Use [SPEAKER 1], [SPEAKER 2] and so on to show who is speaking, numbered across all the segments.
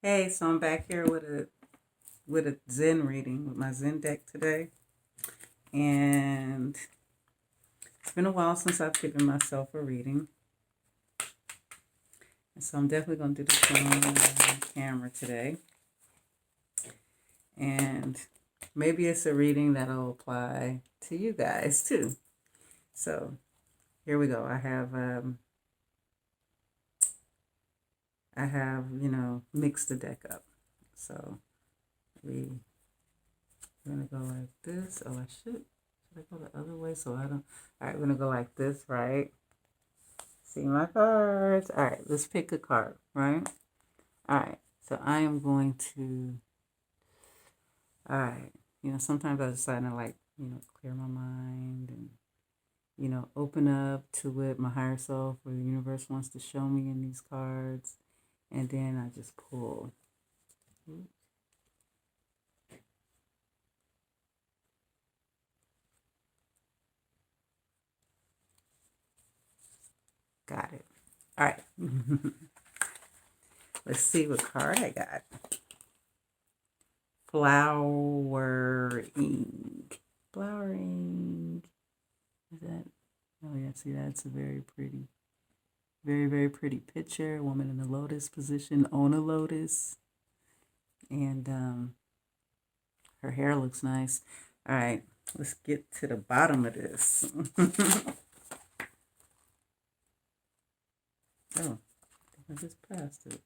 [SPEAKER 1] Hey, so I'm back here with a Zen reading with my Zen deck today, and it's been a while since I've given myself a reading, and so I'm definitely going to do this on camera today, and maybe it's a reading that'll apply to you guys too. So here we go. I have mixed the deck up, so we're gonna go like this. Oh, should I go the other way so I don't? All right, we're gonna go like this, right? See my cards. All right, let's pick a card, right? All right, so I am going to, all right, sometimes I decide to clear my mind and, open up to what my higher self or the universe wants to show me in these cards. And then I just pull. Got it. All right. Let's see what card I got. Flowering. Flowering. Is that? Oh, yeah. See, that's a very pretty, very, very pretty picture. A woman in the lotus position on a lotus. And her hair looks nice. All right. Let's get to the bottom of this. Oh, I just passed it.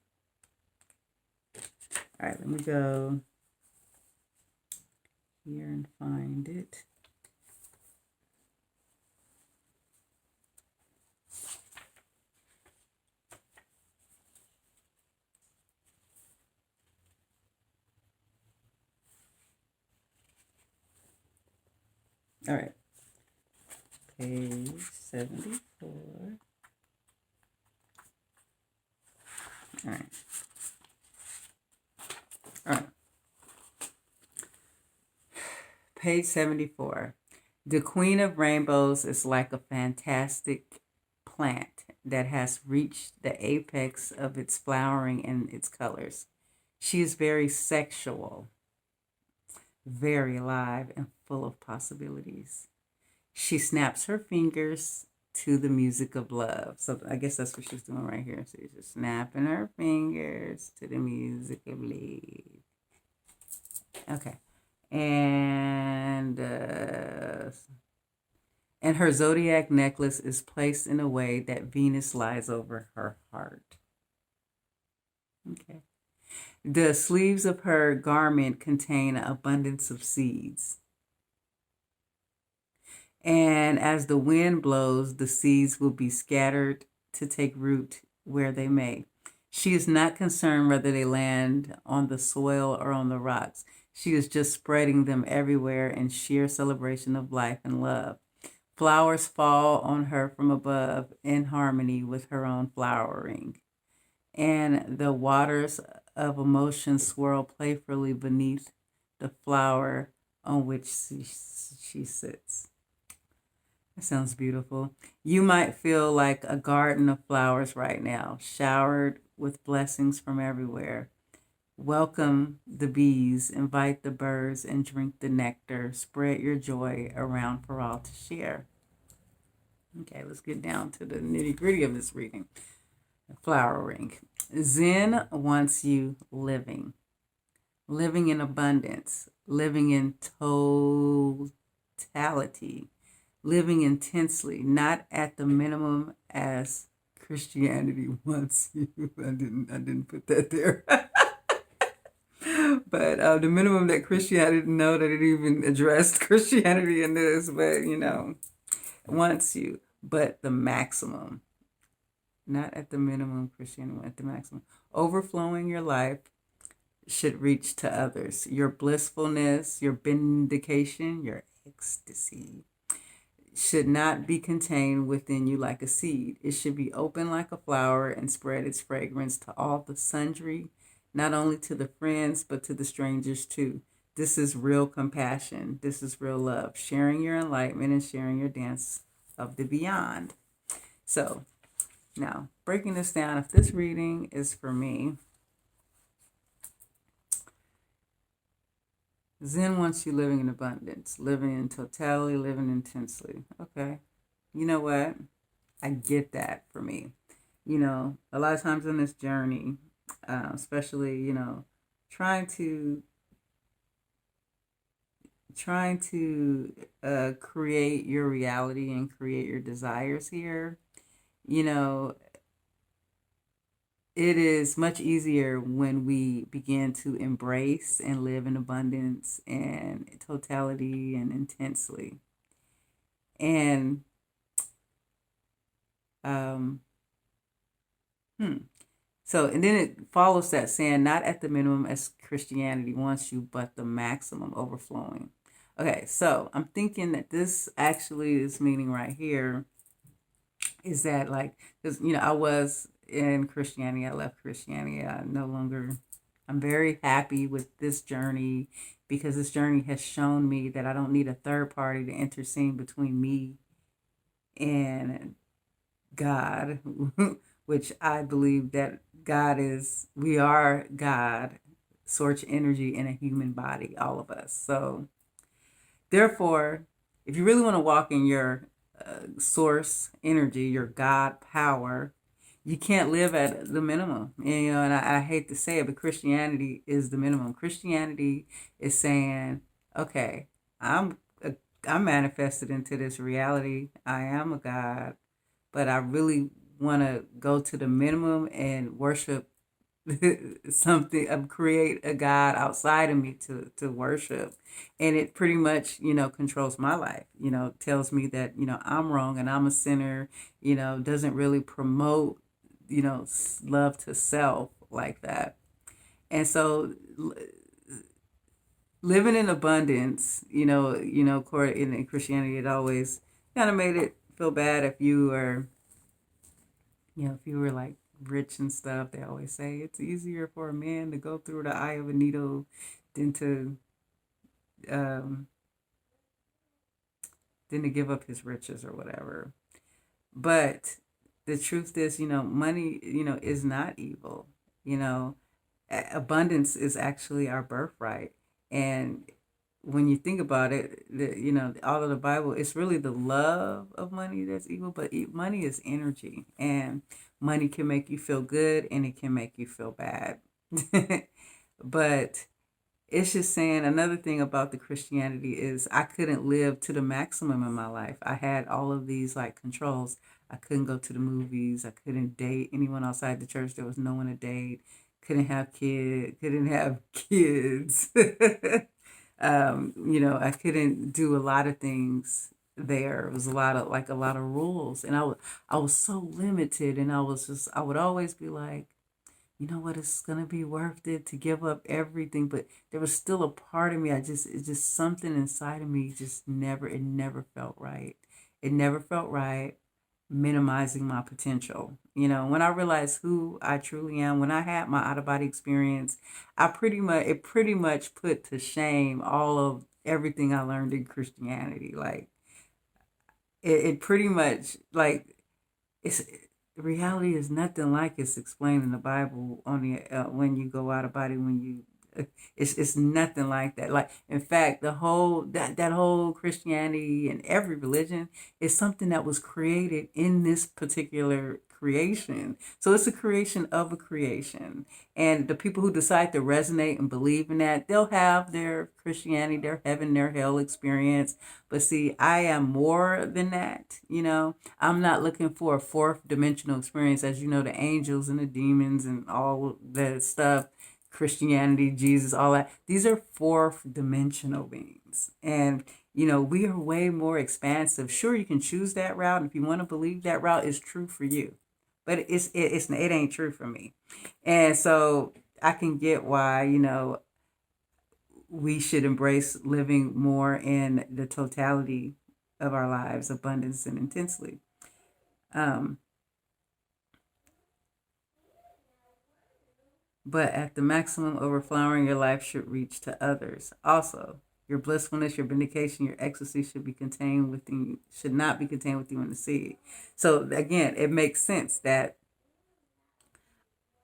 [SPEAKER 1] All right, let me go here and find it. All right, page 74. All right. All right. Page 74. The Queen of Rainbows is like a fantastic plant that has reached the apex of its flowering and its colors. She is very sexual, very alive, and full of possibilities. She snaps her fingers to the music of love. So I guess that's what she's doing right here. So she's just snapping her fingers to the music of love. Okay. And her zodiac necklace is placed in a way that Venus lies over her heart. Okay. The sleeves of her garment contain abundance of seeds. And as the wind blows, the seeds will be scattered to take root where they may. She is not concerned whether they land on the soil or on the rocks. She is just spreading them everywhere in sheer celebration of life and love. Flowers fall on her from above in harmony with her own flowering. And the waters of emotion swirl playfully beneath the flower on which she sits. That sounds beautiful. You might feel like a garden of flowers right now, showered with blessings from everywhere. Welcome the bees, invite the birds, and drink the nectar. Spread your joy around for all to share. Okay, let's get down to the nitty gritty of this reading. Flowering. Zen wants you living in abundance, living in totality, living intensely, not at the minimum as Christianity wants you. I didn't put that there. But the minimum that Christianity, didn't know that it even addressed Christianity in this, but wants you, but the maximum, not at the minimum Christianity, at the maximum. Overflowing your life should reach to others. Your blissfulness, your vindication, your ecstasy should not be contained within you like a seed. It should be open like a flower and spread its fragrance to all the sundry, not only to the friends, but to the strangers too. This is real compassion. This is real love. Sharing your enlightenment and sharing your dance of the beyond. So, now, breaking this down, if this reading is for me, Zen wants you living in abundance, living in totality, living intensely. Okay. You know what? I get that for me. A lot of times on this journey, especially, trying to create your reality and create your desires here, you know, it is much easier when we begin to embrace and live in abundance and totality and intensely. And um, so, and then it follows that saying, not at the minimum as Christianity wants you, but the maximum overflowing. Okay, so I'm thinking that this actually is meaning right here is that, like, because, I was in Christianity, I left Christianity, I'm very happy with this journey because this journey has shown me that I don't need a third party to intercede between me and God, which I believe that we are God, source energy in a human body, all of us. So, therefore, if you really want to walk in your source energy, your God power, you can't live at the minimum. And I hate to say it, but Christianity is the minimum. Christianity is saying, okay, I'm I'm manifested into this reality. I am a God, but I really want to go to the minimum and worship something, create a God outside of me to worship. And it pretty much, controls my life, tells me that, I'm wrong and I'm a sinner, doesn't really promote, love to self like that. And so living in abundance, in Christianity, it always kind of made it feel bad if you were, if you were like rich and stuff. They always say it's easier for a man to go through the eye of a needle than to um, give up his riches or whatever. But the truth is, money, is not evil. You know, abundance is actually our birthright. And when you think about it, all of the Bible, it's really the love of money that's evil, but money is energy, and money can make you feel good and it can make you feel bad. But it's just saying another thing about the Christianity is I couldn't live to the maximum in my life. I had all of these like controls. I couldn't go to the movies. I couldn't date anyone outside the church. There was no one to date. Couldn't have kids. Couldn't have kids. I couldn't do a lot of things there. It was a lot of rules, and I was so limited, and I would always be like, you know what, it's gonna be worth it to give up everything. But there was still a part of me, it's just something inside of me it never felt right. It never felt right minimizing my potential. When I realized who I truly am, when I had my out of body experience, it pretty much put to shame all of everything I learned in Christianity. Like it pretty much like it's reality is nothing like it's explained in the Bible. Only when you go out of body, when you it's nothing like that. Like in fact, the whole that whole Christianity and every religion is something that was created in this particular creation. So it's a creation of a creation. And the people who decide to resonate and believe in that, they'll have their Christianity, their heaven, their hell experience. But see, I am more than that. I'm not looking for a fourth dimensional experience, as the angels and the demons and all that stuff, Christianity, Jesus, all that. These are fourth dimensional beings. And, we are way more expansive. Sure, you can choose that route. If you want to believe that route is true for you, but it ain't true for me. And so I can get why, we should embrace living more in the totality of our lives, abundance and intensely. Um, but at the maximum overflowing your life should reach to others. Also, your blissfulness, your vindication, your ecstasy should not be contained with you in the seed. So again, it makes sense that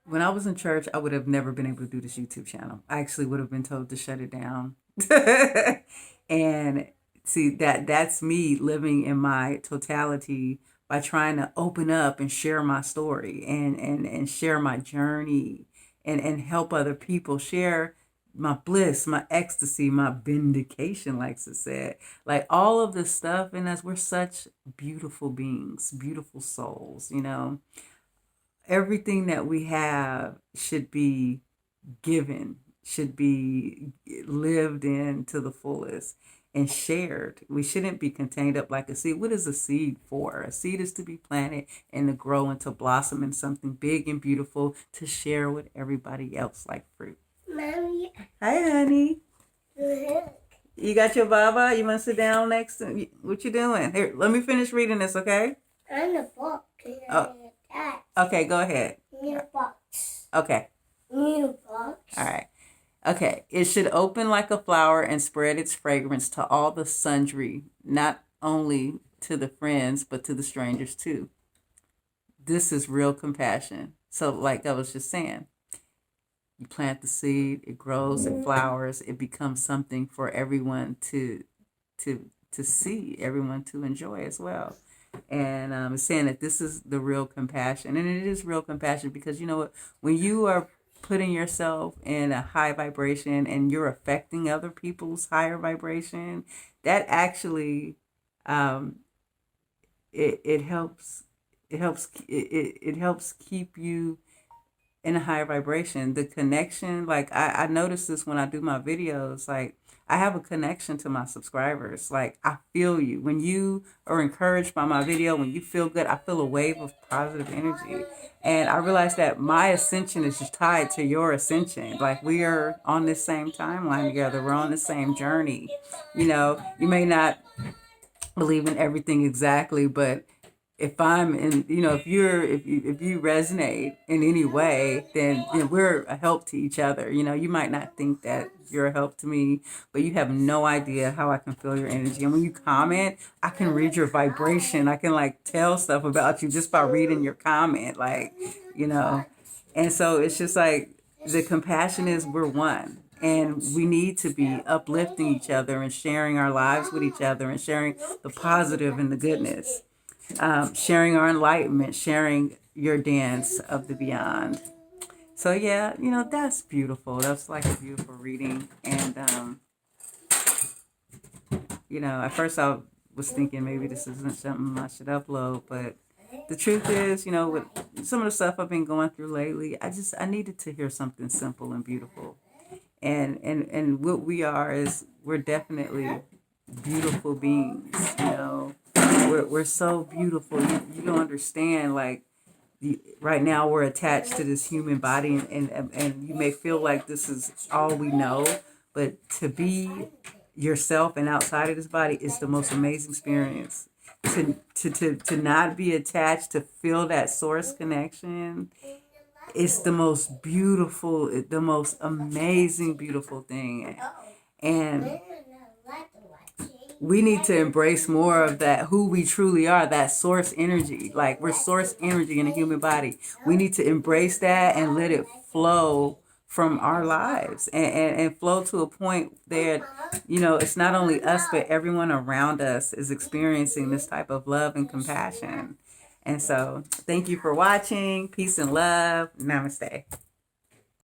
[SPEAKER 1] when I was in church, I would have never been able to do this YouTube channel. I actually would have been told to shut it down. And see, that's me living in my totality by trying to open up and share my story and share my journey and help other people share my bliss, my ecstasy, my vindication, like it said. Like all of this stuff in us, we're such beautiful beings, beautiful souls, you know. Everything that we have should be given, should be lived in to the fullest and shared. We shouldn't be contained up like a seed. What is a seed for? A seed is to be planted and to grow and to blossom in something big and beautiful to share with everybody else like fruit. Mommy. Hi, honey. You got your baba? You want to sit down next to what you doing? Here, let me finish reading this, okay?
[SPEAKER 2] I'm the book.
[SPEAKER 1] Oh. Okay, go ahead.
[SPEAKER 2] New box.
[SPEAKER 1] Okay.
[SPEAKER 2] New box.
[SPEAKER 1] All right. Okay. It should open like a flower and spread its fragrance to all the sundry, not only to the friends, but to the strangers too. This is real compassion. So like I was just saying, you plant the seed, it grows, it flowers, it becomes something for everyone to see, everyone to enjoy as well. And saying that this is the real compassion. And it is real compassion because you know what? When you are putting yourself in a high vibration and you're affecting other people's higher vibration, that actually it helps keep you in a higher vibration. The connection, like I notice this when I do my videos, like I have a connection to my subscribers. Like I feel you. When you are encouraged by my video, when you feel good, I feel a wave of positive energy. And I realize that my ascension is just tied to your ascension. Like we are on this same timeline together. We're on the same journey. You know, you may not believe in everything exactly, but if I'm in, you know, if you resonate in any way, then we're a help to each other. You know, you might not think that you're a help to me, but you have no idea how I can feel your energy. And when you comment, I can read your vibration. I can like tell stuff about you just by reading your comment, like, you know. And so it's just like the compassion is we're one. And we need to be uplifting each other and sharing our lives with each other and sharing the positive and the goodness. Sharing our enlightenment, sharing your dance of the beyond. So yeah, you know, that's beautiful. That's like a beautiful reading. And, you know, at first I was thinking maybe this isn't something I should upload, but the truth is, you know, with some of the stuff I've been going through lately, I needed to hear something simple and beautiful. And what we are is we're definitely beautiful beings, you know. We're so beautiful. You don't understand, like, right now we're attached to this human body and you may feel like this is all we know, but to be yourself and outside of this body is the most amazing experience. To not be attached, to feel that source connection, it's the most beautiful, the most amazing, beautiful thing. And we need to embrace more of that, who we truly are, that source energy. Like we're source energy in a human body. We need to embrace that and let it flow from our lives and flow to a point that, you know, it's not only us, but everyone around us is experiencing this type of love and compassion. And so thank you for watching. Peace and love. Namaste.